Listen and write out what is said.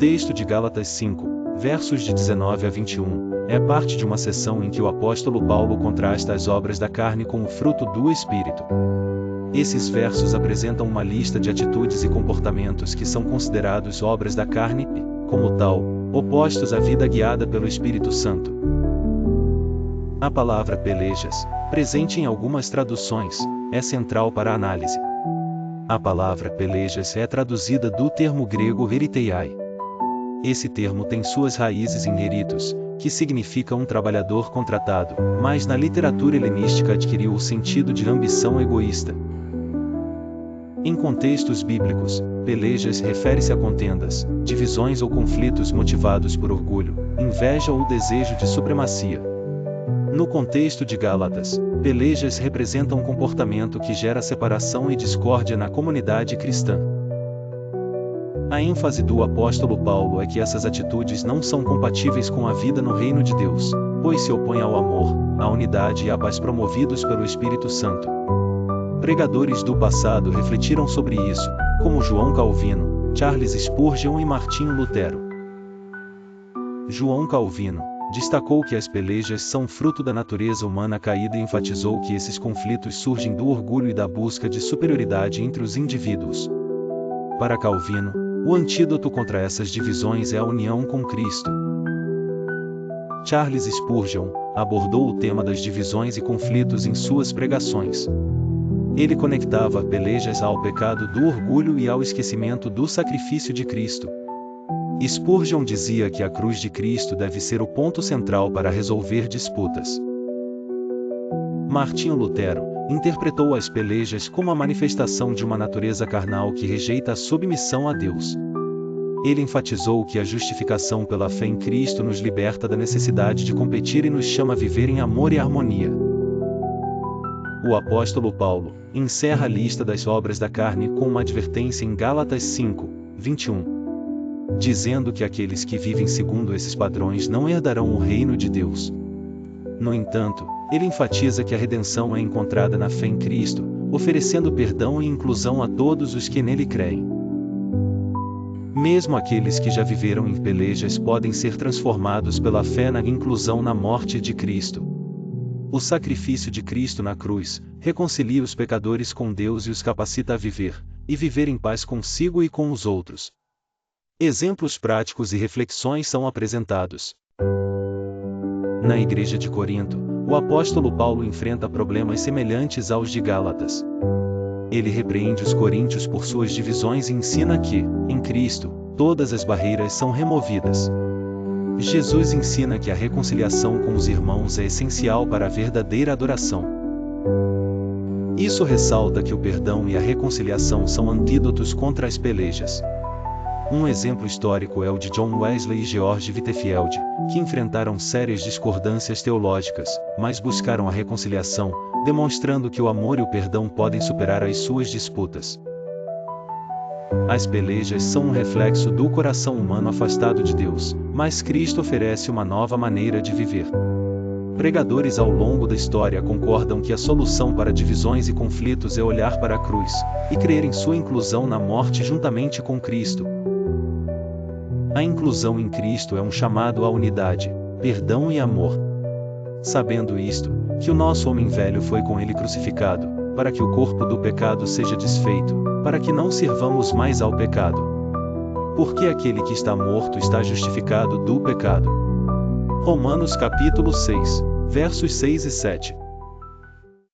texto de Gálatas 5, versos de 19 a 21, é parte de uma seção em que o apóstolo Paulo contrasta as obras da carne com o fruto do Espírito. Esses versos apresentam uma lista de atitudes e comportamentos que são considerados obras da carne e, como tal, opostos à vida guiada pelo Espírito Santo. A palavra pelejas, presente em algumas traduções, é central para a análise. A palavra pelejas é traduzida do termo grego eriteiai. Esse termo tem suas raízes em eritos, que significa um trabalhador contratado, mas na literatura helenística adquiriu o sentido de ambição egoísta. Em contextos bíblicos, pelejas refere-se a contendas, divisões ou conflitos motivados por orgulho, inveja ou desejo de supremacia. No contexto de Gálatas, pelejas representam um comportamento que gera separação e discórdia na comunidade cristã. A ênfase do apóstolo Paulo é que essas atitudes não são compatíveis com a vida no reino de Deus, pois se opõem ao amor, à unidade e à paz promovidos pelo Espírito Santo. Pregadores do passado refletiram sobre isso, como João Calvino, Charles Spurgeon e Martinho Lutero. João Calvino destacou que as pelejas são fruto da natureza humana caída e enfatizou que esses conflitos surgem do orgulho e da busca de superioridade entre os indivíduos. Para Calvino, o antídoto contra essas divisões é a união com Cristo. Charles Spurgeon abordou o tema das divisões e conflitos em suas pregações. Ele conectava pelejas ao pecado do orgulho e ao esquecimento do sacrifício de Cristo. Spurgeon dizia que a cruz de Cristo deve ser o ponto central para resolver disputas. Martinho Lutero interpretou as pelejas como a manifestação de uma natureza carnal que rejeita a submissão a Deus. Ele enfatizou que a justificação pela fé em Cristo nos liberta da necessidade de competir e nos chama a viver em amor e harmonia. O apóstolo Paulo encerra a lista das obras da carne com uma advertência em Gálatas 5, 21. Dizendo que aqueles que vivem segundo esses padrões não herdarão o reino de Deus. No entanto, ele enfatiza que a redenção é encontrada na fé em Cristo, oferecendo perdão e inclusão a todos os que nele creem. Mesmo aqueles que já viveram em pelejas podem ser transformados pela fé na inclusão na morte de Cristo. O sacrifício de Cristo na cruz reconcilia os pecadores com Deus e os capacita a viver, e viver em paz consigo e com os outros. Exemplos práticos e reflexões são apresentados. Na igreja de Corinto, o apóstolo Paulo enfrenta problemas semelhantes aos de Gálatas. Ele repreende os coríntios por suas divisões e ensina que, em Cristo, todas as barreiras são removidas. Jesus ensina que a reconciliação com os irmãos é essencial para a verdadeira adoração. Isso ressalta que o perdão e a reconciliação são antídotos contra as pelejas. Um exemplo histórico é o de John Wesley e George Whitefield, que enfrentaram sérias discordâncias teológicas, mas buscaram a reconciliação, demonstrando que o amor e o perdão podem superar as suas disputas. As pelejas são um reflexo do coração humano afastado de Deus, mas Cristo oferece uma nova maneira de viver. Pregadores ao longo da história concordam que a solução para divisões e conflitos é olhar para a cruz, e crer em sua inclusão na morte juntamente com Cristo. A inclusão em Cristo é um chamado à unidade, perdão e amor. Sabendo isto, que o nosso homem velho foi com ele crucificado, para que o corpo do pecado seja desfeito, para que não sirvamos mais ao pecado. Porque aquele que está morto está justificado do pecado. Romanos capítulo 6, versos 6 e 7.